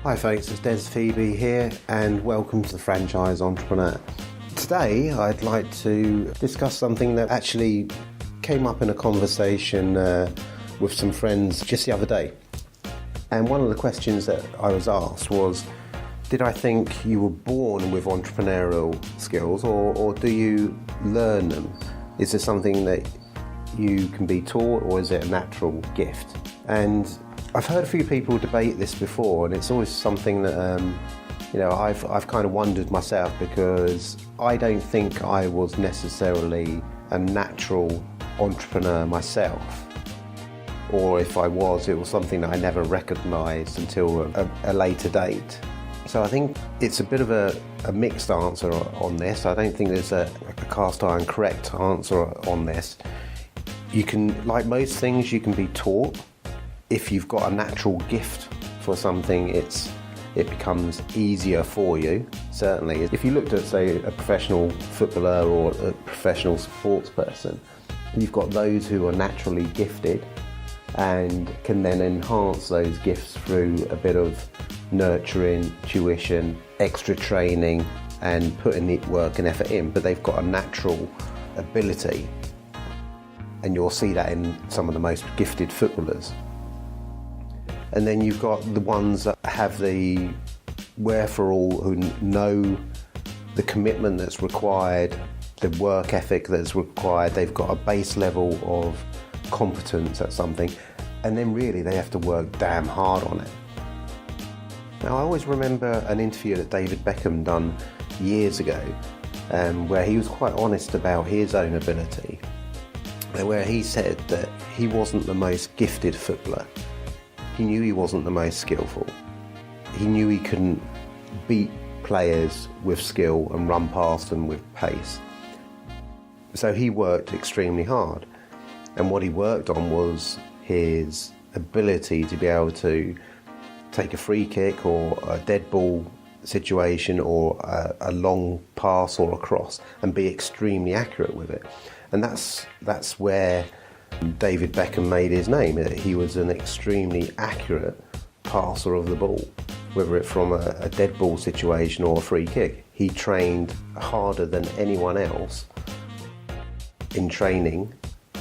Hi folks, it's Des Phoebe here and welcome to the Franchise Entrepreneur. Today I'd like to discuss something that actually came up in a conversation with some friends just the other day. And one of the questions that I was asked was, did I think you were born with entrepreneurial skills or do you learn them? Is this something that you can be taught or is it a natural gift? And I've heard a few people debate this before, and it's always something that I've kind of wondered myself, because I don't think I was necessarily a natural entrepreneur myself, or if I was, it was something that I never recognised until a later date. So I think it's a bit of a mixed answer on this. I don't think there's a cast iron correct answer on this. You can, like most things, you can be taught. If you've got a natural gift for something, it becomes easier for you, certainly. If you looked at, say, a professional footballer or a professional sports person, you've got those who are naturally gifted and can then enhance those gifts through a bit of nurturing, tuition, extra training and putting the work and effort in, but they've got a natural ability, and you'll see that in some of the most gifted footballers. And then you've got the ones that have the wherewithal, who know the commitment that's required, the work ethic that's required. They've got a base level of competence at something, and then really they have to work damn hard on it. Now, I always remember an interview that David Beckham done years ago, where he was quite honest about his own ability, and where he said that he wasn't the most gifted footballer. He knew he wasn't the most skillful. He knew he couldn't beat players with skill and run past them with pace. So he worked extremely hard. And what he worked on was his ability to be able to take a free kick or a dead ball situation or a long pass or a cross and be extremely accurate with it. And that's where David Beckham made his name. He was an extremely accurate passer of the ball, whether it's from a dead ball situation or a free kick. He trained harder than anyone else in training,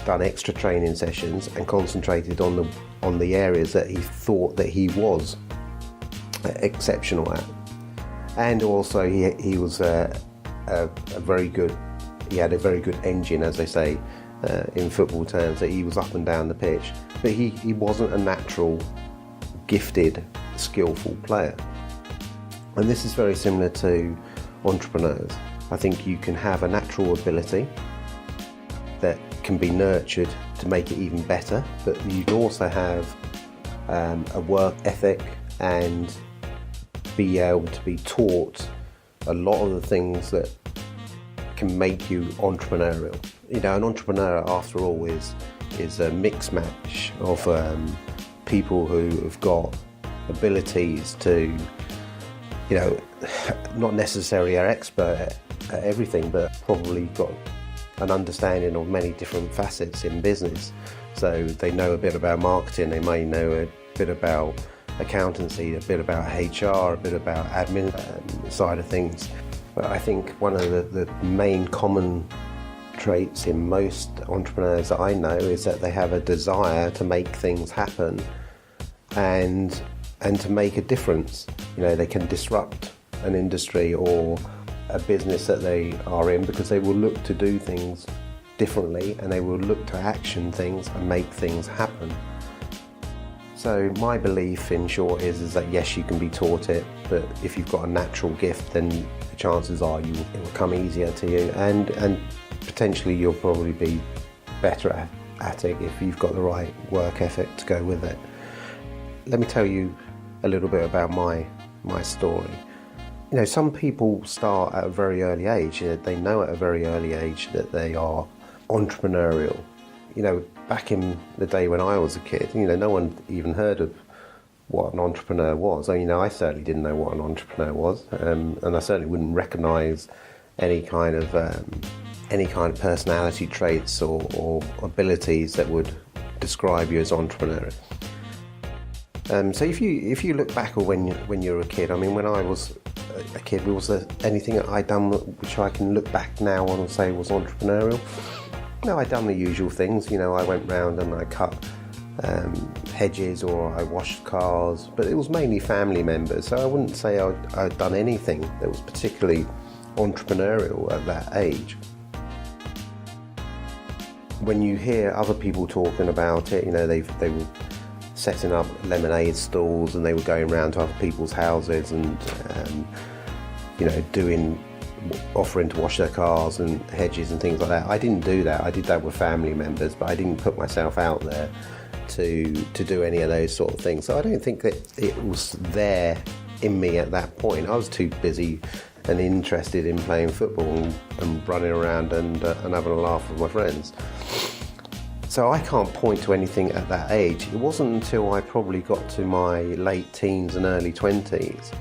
done extra training sessions and concentrated on the areas that he thought that he was exceptional at. And also he was a very good, he had a very good engine, as they say, in football terms, that he was up and down the pitch, but he wasn't a natural, gifted, skillful player. And this is very similar to entrepreneurs. I think you can have a natural ability that can be nurtured to make it even better, but you can also have a work ethic and be able to be taught a lot of the things that can make you entrepreneurial. You know, an entrepreneur, after all, is a mix match of people who have got abilities to, not necessarily are expert at everything, but probably got an understanding of many different facets in business. So they know a bit about marketing, they may know a bit about accountancy, a bit about HR, a bit about admin side of things. But I think one of the main common traits in most entrepreneurs that I know is that they have a desire to make things happen and to make a difference. You know, they can disrupt an industry or a business that they are in, because they will look to do things differently and they will look to action things and make things happen. So my belief, in short, is that yes, you can be taught it, but if you've got a natural gift, then the chances are it will come easier to you, and potentially you'll probably be better at it if you've got the right work ethic to go with it. Let me tell you a little bit about my story. You know, some people start at a very early age. They know at a very early age that they are entrepreneurial. You know, back in the day when I was a kid, no one even heard of what an entrepreneur was. I certainly didn't know what an entrepreneur was, and I certainly wouldn't recognise any kind of personality traits or abilities that would describe you as entrepreneur. So if you look back or when you're a kid, I mean, when I was a kid, was there anything that I'd done which I can look back now on and say was entrepreneurial? No, I'd done the usual things. I went round and I cut hedges or I washed cars, but it was mainly family members. So I wouldn't say I'd done anything that was particularly entrepreneurial at that age. When you hear other people talking about it, they were setting up lemonade stalls and they were going around to other people's houses and offering to wash their cars and hedges and things like that. I didn't do that. I did that with family members, but I didn't put myself out there to do any of those sort of things. So I don't think that it was there in me at that point. I was too busy and interested in playing football and running around and having a laugh with my friends. So I can't point to anything at that age. It wasn't until I probably got to my late teens and early 20s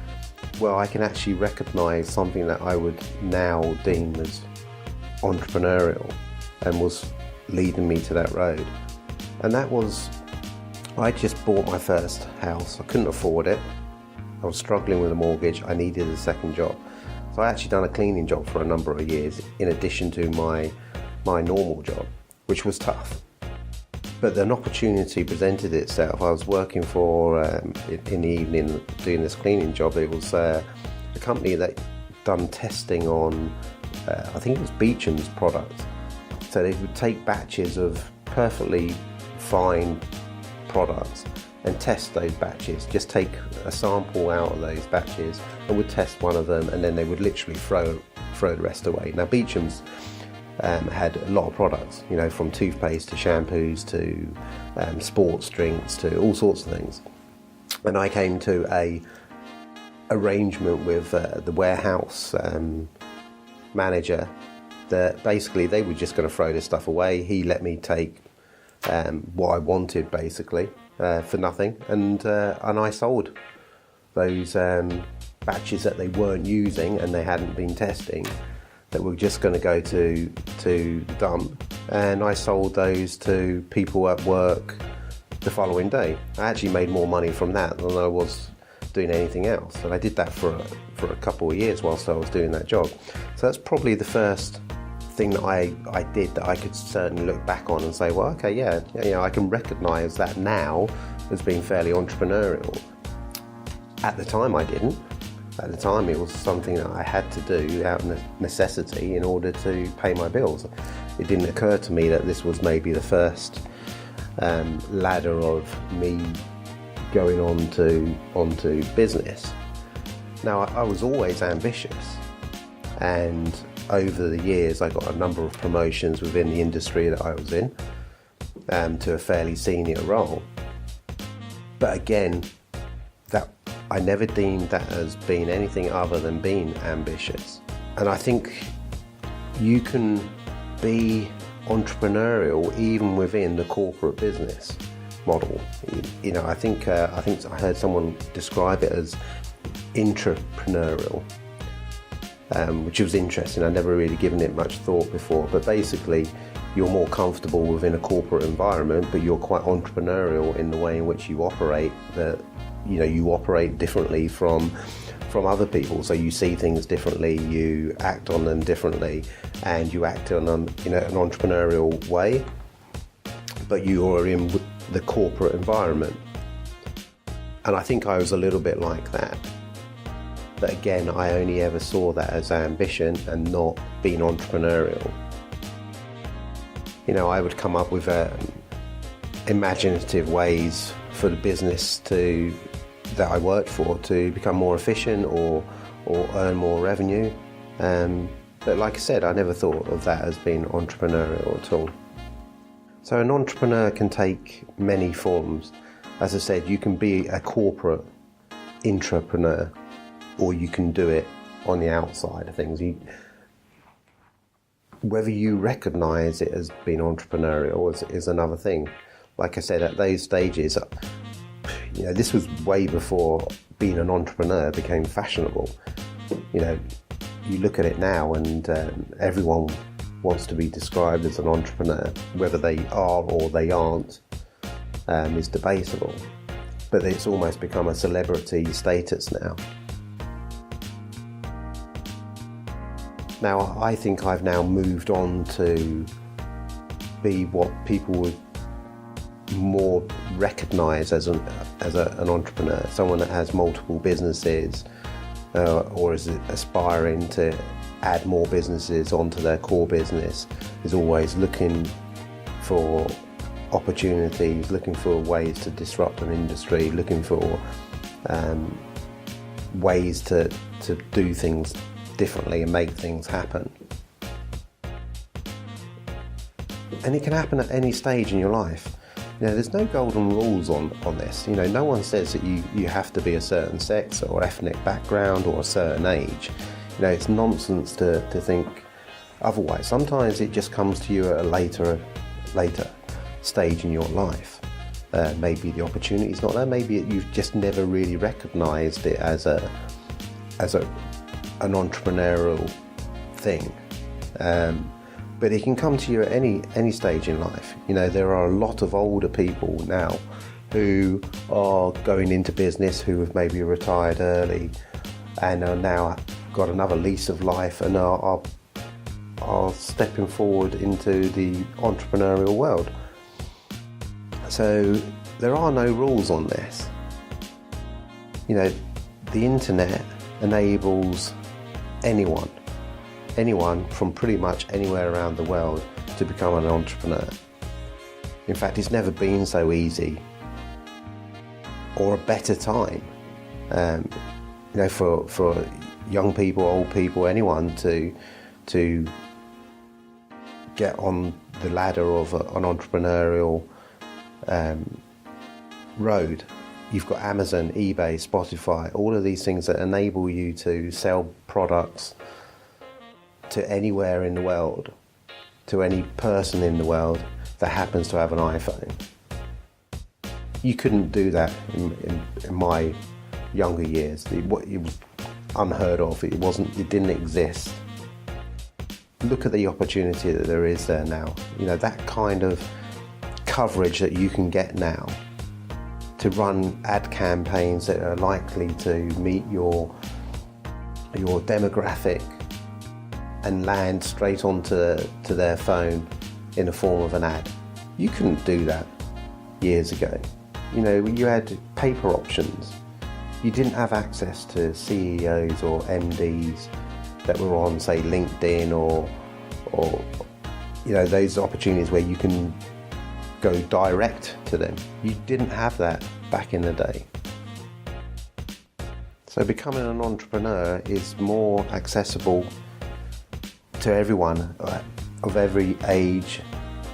where I can actually recognise something that I would now deem as entrepreneurial and was leading me to that road. And that was, I just bought my first house. I couldn't afford it. I was struggling with a mortgage. I needed a second job. So I actually done a cleaning job for a number of years in addition to my normal job, which was tough. But an opportunity presented itself. I was working for, in the evening, doing this cleaning job. It was a company that done testing on, I think it was Beecham's products. So they would take batches of perfectly fine products and test those batches. Just take a sample out of those batches and would test one of them, and then they would literally throw the rest away. Now Beecham's had a lot of products, from toothpaste to shampoos to sports drinks to all sorts of things. And I came to a arrangement with the warehouse manager that basically they were just going to throw this stuff away. He let me take what I wanted basically for nothing, and I sold those batches that they weren't using and they hadn't been testing, that were just going to go to dump, and I sold those to people at work the following day. I actually made more money from that than I was doing anything else, and I did that for a couple of years whilst I was doing that job. So that's probably the first thing that I did that I could certainly look back on and say, well, okay, yeah, I can recognise that now as being fairly entrepreneurial. At the time I didn't. At the time it was something that I had to do out of necessity in order to pay my bills. It didn't occur to me that this was maybe the first ladder of me going onto business. Now I was always ambitious, and over the years I got a number of promotions within the industry that I was in to a fairly senior role. But again, that I never deemed that as being anything other than being ambitious. And I think you can be entrepreneurial even within the corporate business model. I think I heard someone describe it as intrapreneurial, which was interesting. I'd never really given it much thought before, but basically you're more comfortable within a corporate environment, but you're quite entrepreneurial in the way in which you operate. You operate differently from other people, so you see things differently, you act on them differently, and you act on them in an entrepreneurial way, but you are in the corporate environment. And I think I was a little bit like that. But again, I only ever saw that as ambition and not being entrepreneurial. I would come up with imaginative ways for the business that I worked for to become more efficient or earn more revenue. But like I said, I never thought of that as being entrepreneurial at all. So an entrepreneur can take many forms. As I said, you can be a corporate intrapreneur, or you can do it on the outside of things. Whether you recognise it as being entrepreneurial is another thing. Like I said, at those stages, this was way before being an entrepreneur became fashionable. You look at it now and everyone wants to be described as an entrepreneur. Whether they are or they aren't is debatable. but it's almost become a celebrity status now. Now, I think I've now moved on to be what people would more recognise as an entrepreneur, someone that has multiple businesses or is aspiring to add more businesses onto their core business, is always looking for opportunities, looking for ways to disrupt an industry, looking for ways to do things differently and make things happen. And it can happen at any stage in your life. There's no golden rules on this. No one says that you have to be a certain sex or ethnic background or a certain age. It's nonsense to think otherwise. Sometimes it just comes to you at a later stage in your life. Maybe the opportunity's not there. Maybe you've just never really recognised it as an entrepreneurial thing. But it can come to you at any stage in life. There are a lot of older people now who are going into business, who have maybe retired early and are now got another lease of life and are stepping forward into the entrepreneurial world. So there are no rules on this. The internet enables anyone from pretty much anywhere around the world to become an entrepreneur. In fact, it's never been so easy or a better time, for young people, old people, anyone to get on the ladder of an entrepreneurial road. You've got Amazon, eBay, Spotify, all of these things that enable you to sell products to anywhere in the world, to any person in the world that happens to have an iPhone. You couldn't do that in my younger years. It was unheard of. It didn't exist. Look at the opportunity that there is there now. That kind of coverage that you can get now to run ad campaigns that are likely to meet your demographic and land straight onto their phone in the form of an ad. You couldn't do that years ago. You had paper options. You didn't have access to CEOs or MDs that were on, say, LinkedIn or those opportunities where you can go direct to them. You didn't have that back in the day. So becoming an entrepreneur is more accessible to everyone of every age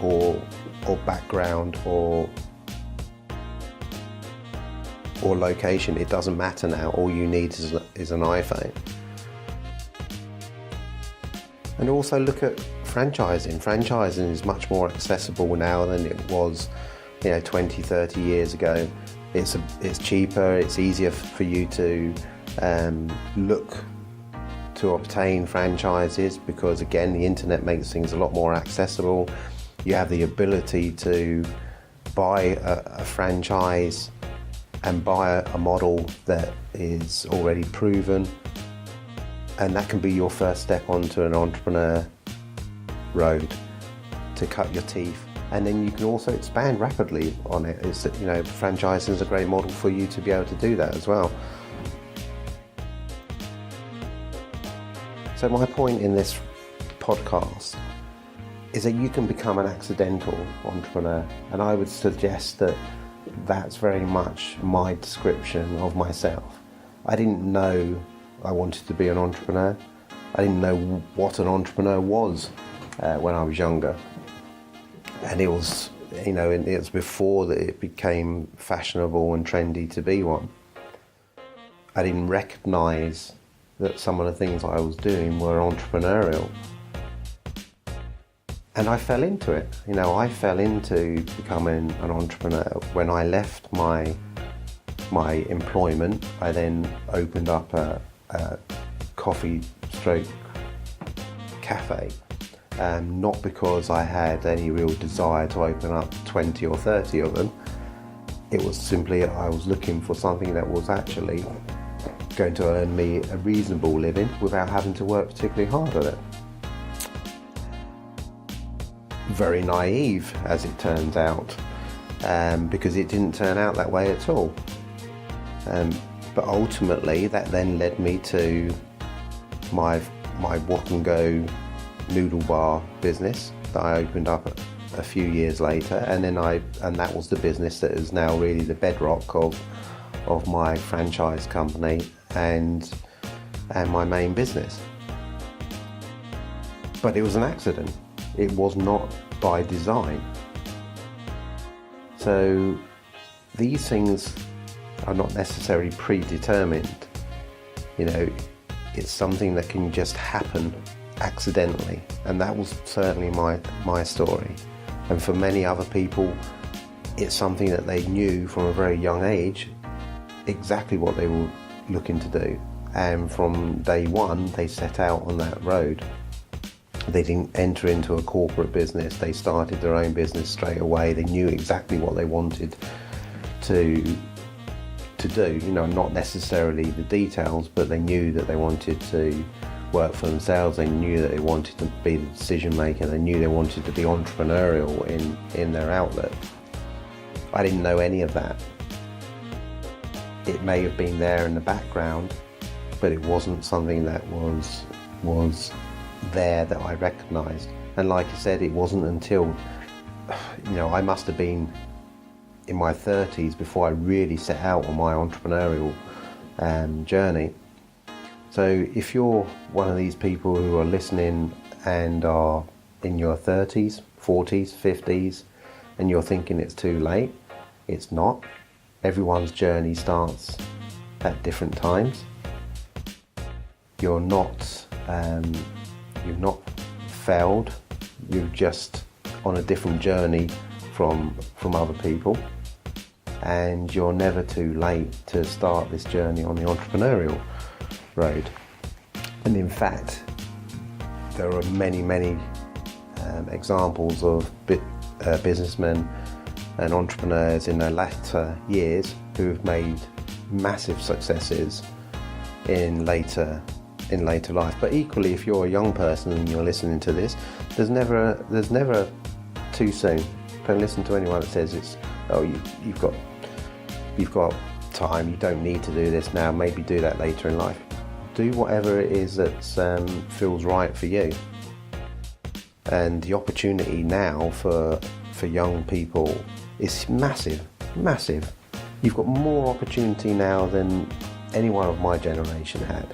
or background or location. It doesn't matter now. All you need is an iPhone. And also look at franchising. Franchising is much more accessible now than it was 20, 30 years ago. It's cheaper, it's easier for you to look to obtain franchises because, again, the internet makes things a lot more accessible. You have the ability to buy a franchise and buy a model that is already proven, and that can be your first step onto an entrepreneur road to cut your teeth. And then you can also expand rapidly on it. Franchising is a great model for you to be able to do that as well. So my point in this podcast is that you can become an accidental entrepreneur, and I would suggest that that's very much my description of myself. I didn't know I wanted to be an entrepreneur. I didn't know what an entrepreneur was when I was younger, and it was it was before that it became fashionable and trendy to be one. I didn't recognise that some of the things I was doing were entrepreneurial. And I fell into it. I fell into becoming an entrepreneur. When I left my employment, I then opened up a coffee stroke cafe. Not because I had any real desire to open up 20 or 30 of them, It was simply I was looking for something that was actually going to earn me a reasonable living without having to work particularly hard at it. Very naive, as it turns out, because it didn't turn out that way at all. But ultimately, that then led me to my walk and go noodle bar business that I opened up a few years later, and that was the business that is now really the bedrock of my franchise company and my main business. But it was an accident. It was not by design. So these things are not necessarily predetermined. It's something that can just happen accidentally, and that was certainly my story. And for many other people, it's something that they knew from a very young age exactly what they were looking to do, and from day one they set out on that road. They didn't enter into a corporate business, they started their own business straight away. They knew exactly what they wanted to do, not necessarily the details, but they knew that they wanted to work for themselves. They knew that they wanted to be the decision maker. They knew they wanted to be entrepreneurial in their outlet. I didn't know any of that. It may have been there in the background, but it wasn't something that was there that I recognised. And like I said, it wasn't until I must have been in my 30s before I really set out on my entrepreneurial journey. So if you're one of these people who are listening and are in your 30s, 40s, 50s, and you're thinking it's too late, it's not. Everyone's journey starts at different times. You're not failed. You're just on a different journey from other people, and you're never too late to start this journey on the entrepreneurial road. And in fact, there are many examples of businessmen and entrepreneurs in their latter years who have made massive successes in later life. But equally, if you're a young person and you're listening to this, there's never too soon. Don't listen to anyone that says you've got time, you don't need to do this now, maybe do that later in life. Do whatever it is that feels right for you. And the opportunity now for young people is massive. You've got more opportunity now than anyone of my generation had.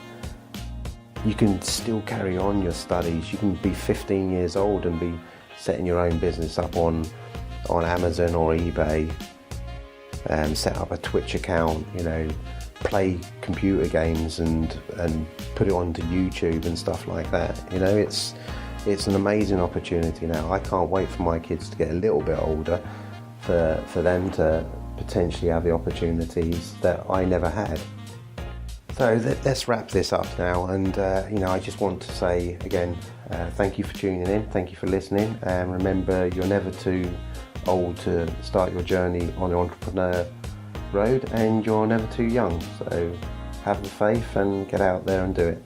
You can still carry on your studies. You can be 15 years old and be setting your own business up on Amazon or eBay, and set up a Twitch account, play computer games and put it onto YouTube and stuff like that. It's an amazing opportunity now. I can't wait for my kids to get a little bit older for them to potentially have the opportunities that I never had. So let's wrap this up now, and I just want to say again, thank you for tuning in, thank you for listening, and remember, you're never too old to start your journey on the entrepreneur road, and you're never too young. So have the faith and get out there and do it.